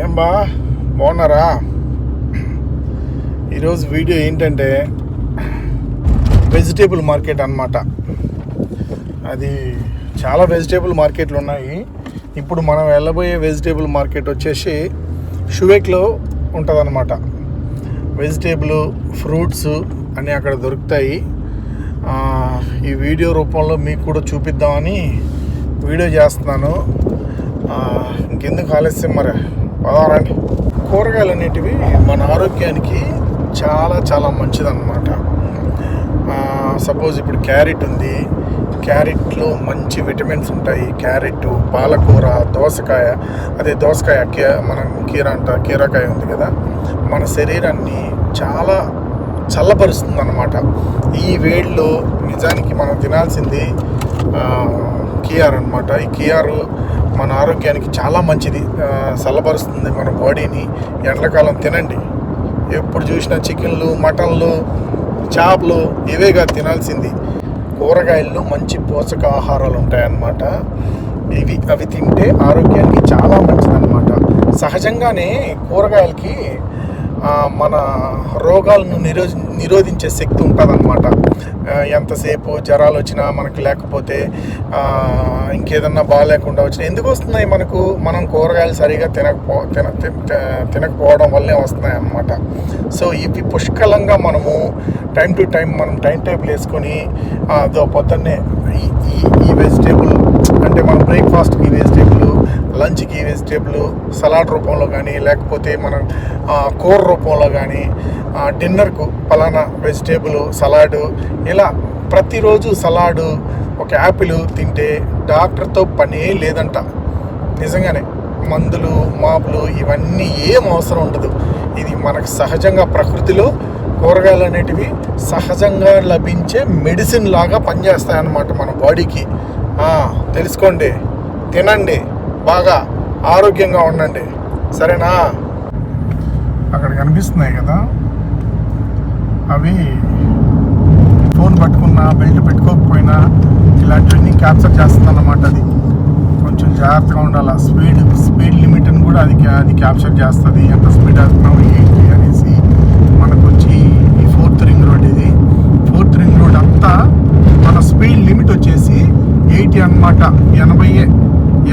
ఏం బాగున్నారా? ఈరోజు వీడియో ఏంటంటే వెజిటేబుల్ మార్కెట్ అన్నమాట. అది చాలా వెజిటేబుల్ మార్కెట్లు ఉన్నాయి. ఇప్పుడు మనం వెళ్ళబోయే వెజిటేబుల్ మార్కెట్ వచ్చేసి షువేక్లో ఉంటుందన్నమాట. వెజిటేబుల్ ఫ్రూట్స్ అన్నీ అక్కడ దొరుకుతాయి. ఈ వీడియో రూపంలో మీకు కూడా చూపిద్దామని వీడియో చేస్తున్నాను. ఇంకెందుకు ఆలస్యం, మరి పదవరండి. కూరగాయలు అనేటివి మన ఆరోగ్యానికి చాలా చాలా మంచిదన్నమాట. సపోజ్ ఇప్పుడు క్యారెట్ ఉంది, క్యారెట్లో మంచి విటమిన్స్ ఉంటాయి. క్యారెట్, పాలకూర, దోసకాయ, మన కీరాకాయ ఉంది కదా, మన శరీరాన్ని చాలా చల్లపరుస్తుంది అన్నమాట. ఈ వేడిలో నిజానికి మనం తినాల్సింది కియార్ అనమాట. ఈ కియారు మన ఆరోగ్యానికి చాలా మంచిది, చల్లపరుస్తుంది మన బాడీని. ఎండాకాలం తినండి, ఎప్పుడు చూసినా చికెన్లు, మటన్లు, చేపలు ఇవేగా తినాల్సింది. కూరగాయల్లో మంచి పోషకాహారాలు ఉంటాయన్నమాట. అవి తింటే ఆరోగ్యానికి చాలా మంచిదన్నమాట. సహజంగానే కూరగాయలకి మన రోగాలను నిరోధించే శక్తి ఉంటుందన్నమాట. ఎంతసేపు జ్వరాలు వచ్చినా మనకు, లేకపోతే ఇంకేదన్నా బాగాలేకుండా వచ్చినా ఎందుకు వస్తున్నాయి మనకు? మనం కూరగాయలు సరిగా తినకపోవడం వల్లే వస్తున్నాయి అన్నమాట. సో ఇవి పుష్కలంగా మనము time to time time table వేసుకొని పొద్దున్నే ఈ వెజిటేబుల్ అంటే మన బ్రేక్ఫాస్ట్కి ఈ వెజిటేబుల్, లంచ్కి ఈ వెజిటేబుల్, సలాడ్ రూపంలో కానీ, లేకపోతే మనం కూర రూపంలో కానీ, డిన్నర్కు పలానా వెజిటేబుల్ సలాడు, ఇలా ప్రతిరోజు సలాడు, ఒక యాపిల్ తింటే డాక్టర్తో పనే లేదంట. నిజంగానే మందులు, మాపులు ఇవన్నీ ఏం అవసరం ఉండదు. ఇది మనకు సహజంగా ప్రకృతిలో కూరగాయలు అనేటివి సహజంగా లభించే మెడిసిన్ లాగా పనిచేస్తాయన్నమాట మన బాడీకి. తెలుసుకోండి, తినండి, బాగా ఆరోగ్యంగా ఉండండి, సరేనా? అక్కడ కనిపిస్తున్నాయి కదా, అవి ఫోన్ పట్టుకున్నా, బెల్ట్ పెట్టుకోకపోయినా ఇలాంటివన్నీ క్యాప్చర్ చేస్తుంది అన్నమాట. అది కొంచెం జాగ్రత్తగా ఉండాలి. స్పీడ్ లిమిట్ని కూడా అది క్యాప్చర్ చేస్తుంది. ఎంత స్పీడ్ వెళ్తున్నావు ఏంటి అనేసి. మనకు వచ్చి ఈ 4th రింగ్ రోడ్, ఇది 4th రింగ్ రోడ్ అంతా మన స్పీడ్ లిమిట్ వచ్చేసి 80 అన్నమాట.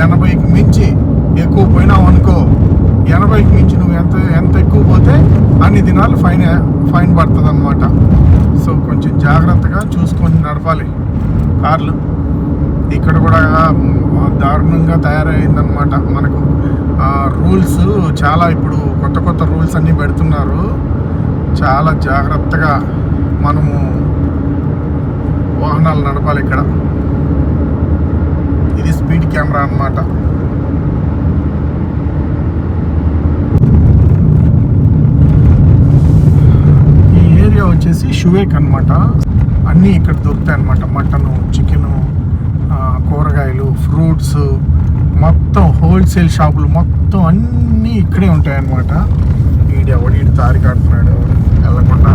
80కి మించి ఎక్కువ పోయినావు అనుకో, 80కి మించి నువ్వు ఎంత ఎక్కువ పోతే అన్ని దినాలు ఫైన్ పడుతుంది అన్నమాట. సో కొంచెం జాగ్రత్తగా చూసుకొని నడపాలి కార్లు. ఇక్కడ కూడా దారుణంగా తయారైందనమాట. మనకు రూల్స్ చాలా, ఇప్పుడు కొత్త రూల్స్ అన్నీ పెడుతున్నారు. చాలా జాగ్రత్తగా మనము వాహనాలు నడపాలి. ఇక్కడ ఇది స్పీడ్ కెమెరా అన్నమాట. ఈ ఏరియా వచ్చేసి షువేక్ అన్నమాట. అన్నీ ఇక్కడ దొరుకుతాయి అన్నమాట. మటను, చికెను, కూరగాయలు, ఫ్రూట్స్, మొత్తం హోల్సేల్ షాపులు మొత్తం అన్నీ ఇక్కడే ఉంటాయి అన్నమాట. ఈడు తారి కడుతున్నాడు వెళ్ళకుండా.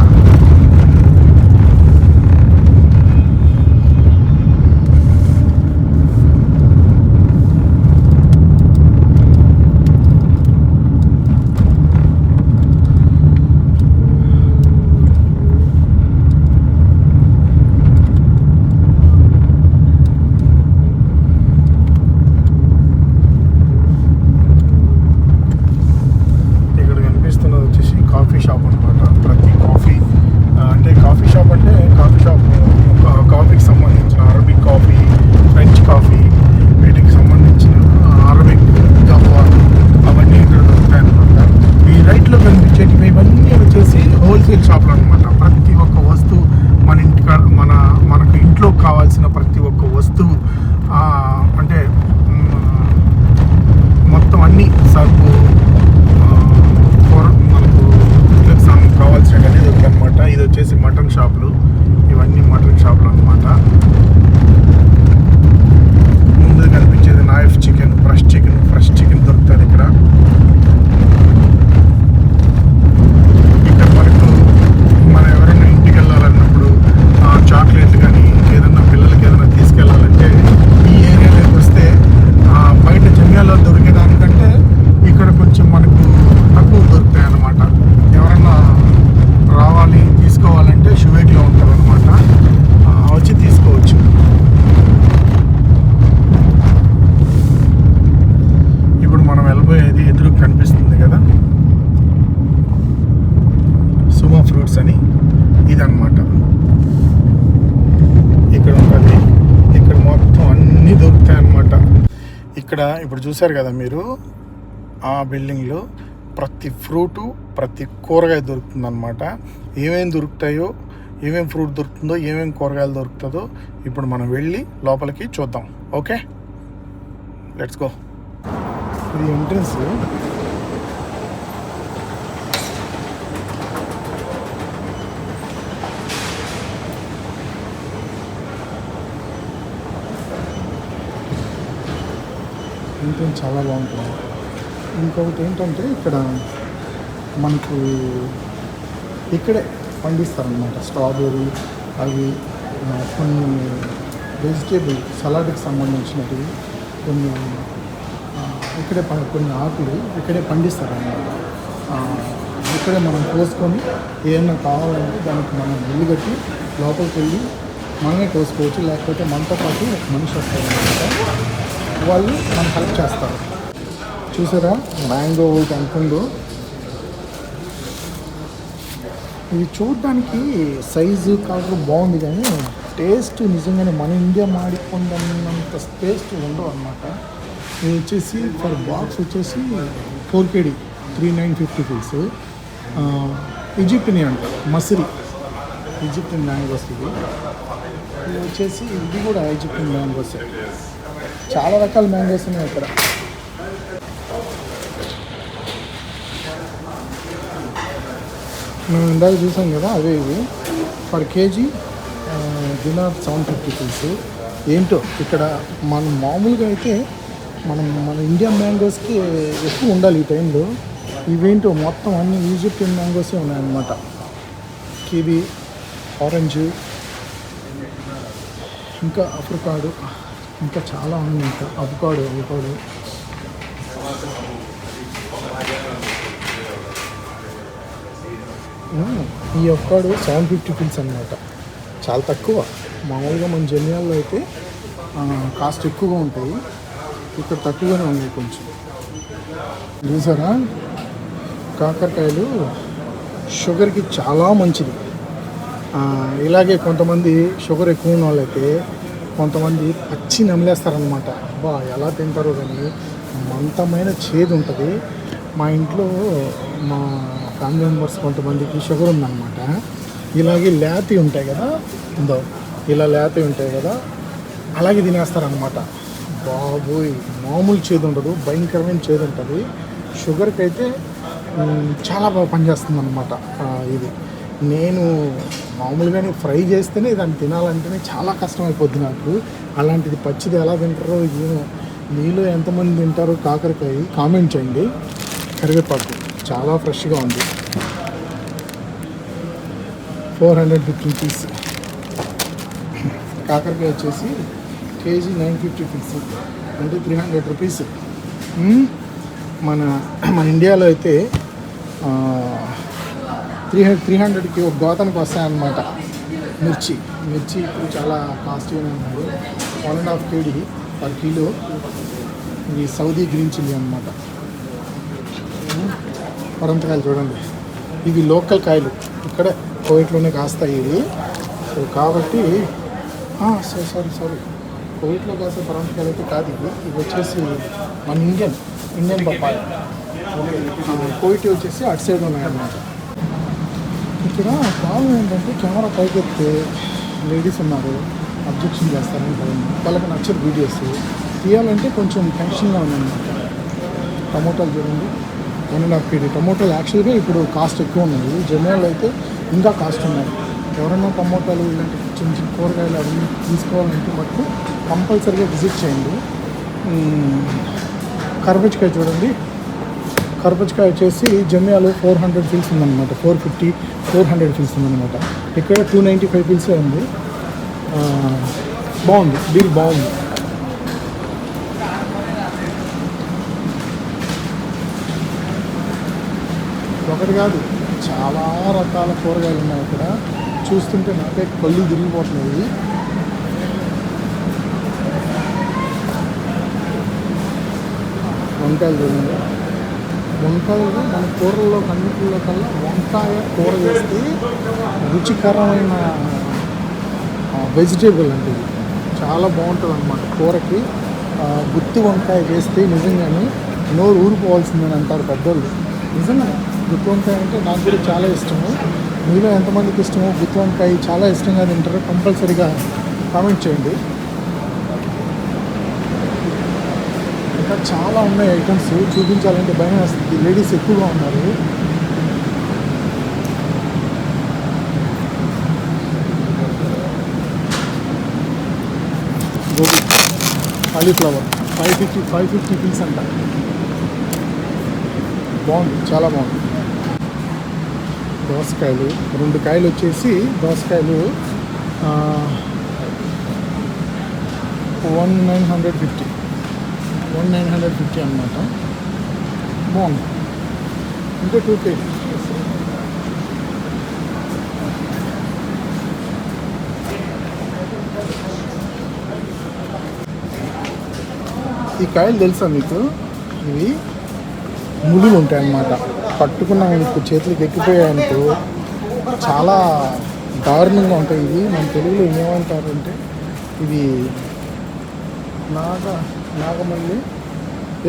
కాఫీ షాప్ అనమాట. కాఫీకి సంబంధించిన అరబిక్ కాఫీ, ఫ్రెంచ్ కాఫీ, వీటికి సంబంధించిన అరబిక్ జవ్వా అవన్నీ ఇక్కడ దొరుకుతాయి అనమాట. ఈ రైట్లో కనిపించేటివి ఇవన్నీ వచ్చేసి హోల్సేల్ షాపులు అనమాట. ప్రతి ఒక్క వస్తువు మనకు ఇంట్లో కావాల్సిన ప్రతి ఒక్క వస్తువు, అంటే మొత్తం అన్నీ సరుకు, మనకు కావాల్సినవన్నీ దొరుకుతాయి అనమాట. ఇది వచ్చేసి మటన్ షాపులు, ఇవన్నీ మటన్ షాపులు అనమాట. ముందు కనిపించేది నాయిఫ్ చికెన్, ఫ్రెష్ చికెన్ దొరుకుతుంది ఇక్కడ. మనం ఎవరైనా ఇంటికి వెళ్ళాలన్నప్పుడు చాక్లెట్లు కానీ ఇంకేదన్నా పిల్లలకి ఏదైనా తీసుకెళ్ళాలంటే ఈ ఏరియాలోకి వస్తే బయట జంగాల్లో దొరికేదానికంటే ఇక్కడ ఇక్కడ ఇప్పుడు చూశారు కదా మీరు, ఆ బిల్డింగ్లో ప్రతి ఫ్రూటు ప్రతి కూరగాయ దొరుకుతుందన్నమాట. ఏమేమి దొరుకుతాయో, ఏమేమి ఫ్రూట్ దొరుకుతుందో, ఏమేమి కూరగాయలు దొరుకుతుందో ఇప్పుడు మనం వెళ్ళి లోపలికి చూద్దాం. Okay, let's go. ఇది ఎంట్రన్స్. ఎంట్రన్స్ చాలా బాగుంటుంది. ఇంకొకటి ఏంటంటే ఇక్కడ మనకు ఇక్కడే పండిస్తారనమాట స్ట్రాబెర్రీ, అవి కొన్ని వెజిటేబుల్ సలాడ్కి సంబంధించినవి కొన్ని ఇక్కడే కొన్ని ఆకులు ఇక్కడే పండిస్తారనమాట. ఇక్కడే మనం కోసుకొని ఏమైనా కావాలంటే దానికి మనం ఇల్లు కట్టి లోపలికి వెళ్ళి మనమే కోసుకోవచ్చు. లేకపోతే మనతో పాటు ఒక మనిషి వస్తారనమాట, వాళ్ళు మనకు హెల్ప్ చేస్తారు. చూసారా మ్యాంగో ఒకటి అనుకుందో, ఇది చూడడానికి సైజు కలర్ బాగుంది కానీ టేస్ట్ నిజంగానే మన ఇండియా మాడిపోయినంత టేస్ట్ ఉండవు అనమాట. ఇది వచ్చేసి ఫర్ బాక్స్ వచ్చేసి 4 kg 3950 రూపీస్. ఈజిప్ట్ని అంట మసిరి, ఈజిప్టియన్ మ్యాంగోస్ ఇది వచ్చేసి, ఇది కూడా ఈజిప్టియన్ మ్యాంగోస్. చాలా రకాల మ్యాంగోస్ ఉన్నాయి ఇక్కడ. మేము ఇందాక చూసాం కదా అవే ఇవి. Per KG dinar 750 rupees. ఏంటో ఇక్కడ మనం మామూలుగా అయితే మన ఇండియన్ మ్యాంగోస్కి ఎక్కువ ఉండాలి ఈ టైంలో. ఇవేంటో మొత్తం అన్ని ఈజిప్టియన్ మ్యాంగోసే ఉన్నాయన్నమాట. కివి, ఆరెంజ్, ఇంకా ఆఫ్రికాడు, ఇంకా చాలా ఉన్నాయి. ఇంకా అవకాడో ఈ అవకాడో 750 రూపీస్ అనమాట. చాలా తక్కువ. మామూలుగా మన జమియాల్లో అయితే కాస్ట్ ఎక్కువగా ఉంటాయి, ఇక్కడ తక్కువగానే ఉన్నాయి కొంచెం. చూసారా కాకరకాయలు షుగర్కి చాలా మంచిది. ఇలాగే కొంతమంది షుగర్ ఎక్కువ ఉన్న వాళ్ళైతే కొంతమంది పచ్చి నమిలేస్తారనమాట. అబ్బా ఎలా తింటారో కానీ మంతమైన చేదు ఉంటుంది. మా ఇంట్లో మా ఫ్యామిలీ మెంబర్స్ కొంతమందికి షుగర్ ఉందన్నమాట. ఇలాగే లేతి ఉంటాయి కదా, ఇలా లేతి ఉంటాయి కదా, అలాగే తినేస్తారనమాట. బాబోయ్ మామూలు చేదు ఉండదు, భయంకరమైన చేదు ఉంటుంది. షుగర్కి అయితే చాలా బాగా పనిచేస్తుంది అనమాట ఇది. నేను మామూలుగానే ఫ్రై చేస్తేనే దాన్ని తినాలంటేనే చాలా కష్టం అయిపోద్ది నాకు. అలాంటిది పచ్చిది ఎలా తింటారో ఏమో. మీలో ఎంతమంది తింటారో కాకరకాయ కామెంట్ చేయండి. కరివేపాకు చాలా ఫ్రెష్గా ఉంది. 450 రూపీస్. కాకరకాయ వచ్చేసి కేజీ 950 రూపీస్, అంటే 300 రూపీస్. మన ఇండియాలో అయితే 300కి ఒక గోతానికి వస్తాయన్నమాట. మిర్చి ఇప్పుడు చాలా కాస్ట్లీగానే ఉన్నాయి. 1.5 kg పర్ కిలో. ఇది సౌదీ గ్రీన్ చిల్లీ అనమాట. పరంతకాయలు చూడండి, ఇవి లోకల్ కాయలు, ఇక్కడే కోవిట్లోనే కాస్తాయి ఇవి. సో కాబట్టి సారీ కోవిట్లో కాసే పరంతకాయలు అయితే కాదు ఇవి. ఇవి వచ్చేసి మన ఇండియన్ పప్పాయ. కోవిట్ వచ్చేసి అటు సైడ్ ఉన్నాయన్నమాట. ఇక్కడ ప్రాబ్లం ఏంటంటే కెమెరా పైకి ఎత్తే లేడీస్ ఉన్నారు, అబ్జెక్షన్ చేస్తారని వాళ్ళకి నచ్చదు వీడియోస్ తీయాలంటే కొంచెం టెన్షన్గా ఉందన్నమాట. టమోటాలు చూడండి 1.5 kg టమోటాలు. యాక్చువల్గా ఇప్పుడు కాస్ట్ ఎక్కువ ఉన్నాయి. జమియాలో అయితే ఇంకా కాస్ట్ ఉన్నాయి. ఎవరైనా టమోటాలు ఇలాంటి చిన్న చిన్న కూరగాయలు అవన్నీ తీసుకోవాలంటే మటుకు కంపల్సరీగా విజిట్ చేయండి. కర్బూజకాయ చూడండి, కర్బూజకాయ వచ్చేసి జమియాలో 400 ఫీల్స్ ఉందన్నమాట. 400 ఫీల్స్ ఉందన్నమాట. ఇక్కడ 295 ఫీల్సే ఉంది. బాగుంది, డీల్ బాగుంది. ఒకటి కాదు, చాలా రకాల కూరగాయలు ఉన్నాయి ఇక్కడ. చూస్తుంటే నాకే కళ్ళు తిరిగిపోతున్నాయి. వంకాయలు చూడండి. వంకాయలు మన కూరల్లో అన్నిటిలో కల్లా వంకాయ కూర వేస్తే రుచికరమైన వెజిటేబుల్ అంటే ఇది చాలా బాగుంటుంది అన్నమాట కూరకి. గుత్తి వంకాయ చేస్తే నిజంగానే నోరు ఊరిపోవాల్సిందని అంటారు పెద్దోళ్ళు. నిజంగా గుత్తి వంకాయ అంటే నాకు కూడా చాలా ఇష్టము. మీలో ఎంతమందికి ఇష్టమో గుత్తి వంకాయ చాలా ఇష్టంగా తింటారో కంపల్సరీగా కామెంట్ చేయండి. ఇంకా చాలా ఉన్నాయి ఐటమ్స్, చూపించాలంటే భయం వేస్తుంది. లేడీస్ ఎక్కువగా ఉన్నారు. గోబీ, కాలీఫ్లవర్ 550 పీస్ అంట. బాగుంది, చాలా బాగుంది. దోసకాయలు 2 కాయలు వచ్చేసి దోసకాయలు 1950 అన్నమాట. బాగుంది. ఇంకా 2 కేజీ. ఈ కాయలు తెలుసా మీకు? ఇవి ముళ్ళు ఉంటాయి అన్నమాట. పట్టుకున్నాం మీకు చేతులకు ఎక్కిపోయాయనుకో చాలా దారుణంగా ఉంటాయి. ఇవి మన తెలుగులో ఏమంటారంటే ఇది నాగమల్లి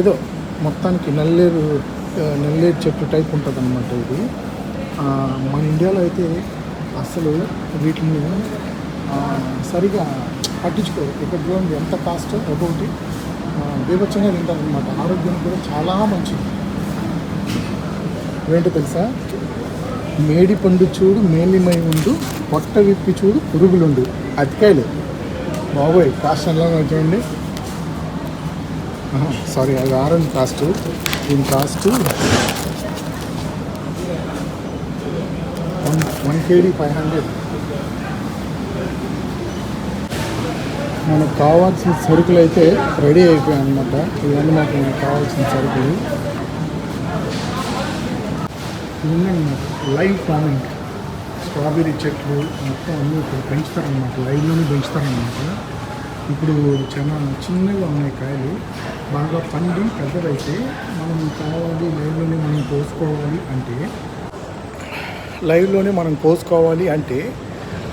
ఏదో మొత్తానికి నల్లేరు చెట్టు టైప్ ఉంటుంది అన్నమాట. ఇది మన ఇండియాలో అయితే అసలు వీటిని సరిగా పట్టించుకోరు. ఇక్కడ చూడండి ఎంత కాస్ట్, ఒక్కొక్కటి బీభత్సంగా తింటారు అనమాట. ఆరోగ్యానికి కూడా చాలా మంచిది. ఏంటో తెలుసా? మేడి పండు చూడు మేలిమై ఉండు, పొట్ట విప్పి చూడు పురుగులుండు. అతికాయలు బాబోయ్, కాస్ట్ ఎలా చూడండి. సారీ, అది ఆరెంజ్ కాస్ట్. దీని కాస్ట్ 1 kg 500. మనకు కావాల్సిన సరుకులు అయితే రెడీ అయిపోయాయి అన్నమాట. ఇవన్నీ మనకు కావాల్సిన సరుకులు. ఇవన్నమాట లైవ్ ఫార్మింగ్. స్ట్రాబెర్రీ చెట్లు మొత్తం అన్నీ ఇప్పుడు పెంచుతారనమాట, లైవ్లోనే పెంచుతారనమాట. ఇప్పుడు చాలా చిన్నగా ఉన్నాయి కాయలు. బాగా పండి పెద్దదైతే మనం కావాలి లైవ్లోనే మనం కోసుకోవాలి అంటే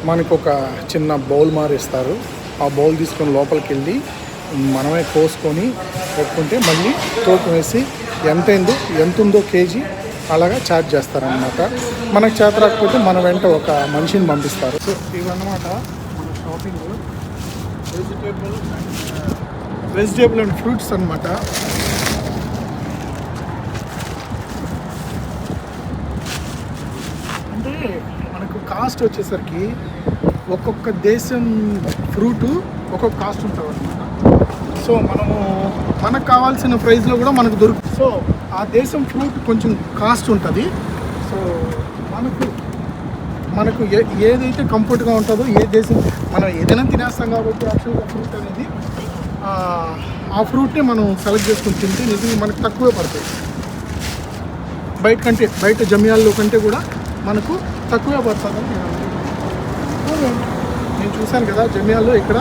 మనకు ఒక చిన్న బౌల్ మారిస్తారు. ఆ బౌల్ తీసుకొని లోపలికి వెళ్ళి మనమే కోసుకొని పెట్టుకుంటే మళ్ళీ తూకం వేసి ఎంత ఉందో కేజీ అలాగా ఛార్జ్ చేస్తారనమాట. మనకు చేత రాకపోతే మన వెంట ఒక మనిషిని పంపిస్తారు. సో ఇవన్నమాట మన షాపింగ్. వెజిటేబుల్ అండ్ ఫ్రూట్స్ అనమాట. అంటే మనకు కాస్ట్ వచ్చేసరికి ఒక్కొక్క దేశం ఫ్రూటు ఒక్కొక్క కాస్ట్ ఉంటుంది అనమాట. సో మనకు కావాల్సిన ప్రైస్లో కూడా మనకు దొరుకుతుంది. సో ఆ దేశం ఫ్రూట్ కొంచెం కాస్ట్ ఉంటుంది. సో మనకు ఏదైతే కంఫర్ట్గా ఉంటుందో, ఏ దేశం మనం ఏదైనా తినేస్తాం కాబట్టి యాక్చువల్గా ఫ్రూట్ అనేది ఆ ఫ్రూట్ని మనం సెలెక్ట్ చేసుకుని తింటే నిజంగా మనకు తక్కువే పడుతుంది. బయట జమియాల్లో కంటే కూడా మనకు తక్కువే పడుతుంది. నేను చూశాను కదా జమియాల్లో, ఇక్కడ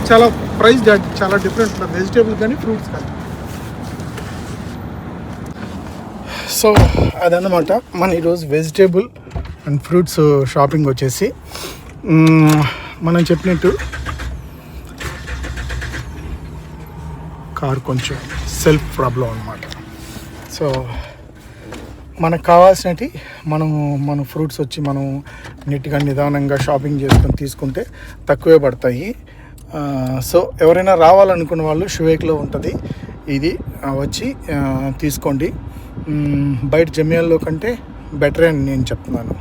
చాలా ప్రైస్ చాలా డిఫరెంట్ ఉంటుంది, వెజిటేబుల్ కానీ ఫ్రూట్స్ కానీ. సో అదన్నమాట మన ఈరోజు వెజిటేబుల్ అండ్ ఫ్రూట్స్ షాపింగ్ వచ్చేసి. మనం చెప్పినట్టు కార్ కొంచెం సెల్ఫ్ ప్రాబ్లం అనమాట. సో మనకు కావాల్సినవి మన ఫ్రూట్స్ వచ్చి మనం నీట్గా నిదానంగా షాపింగ్ చేసుకొని తీసుకుంటే తక్కువే పడతాయి. సో ఎవరైనా రావాలనుకున్న వాళ్ళు షువేక్లో ఉంటుంది, ఇది వచ్చి తీసుకోండి. బయట జమియాల్లో కంటే బెటరే అని నేను చెప్తున్నాను.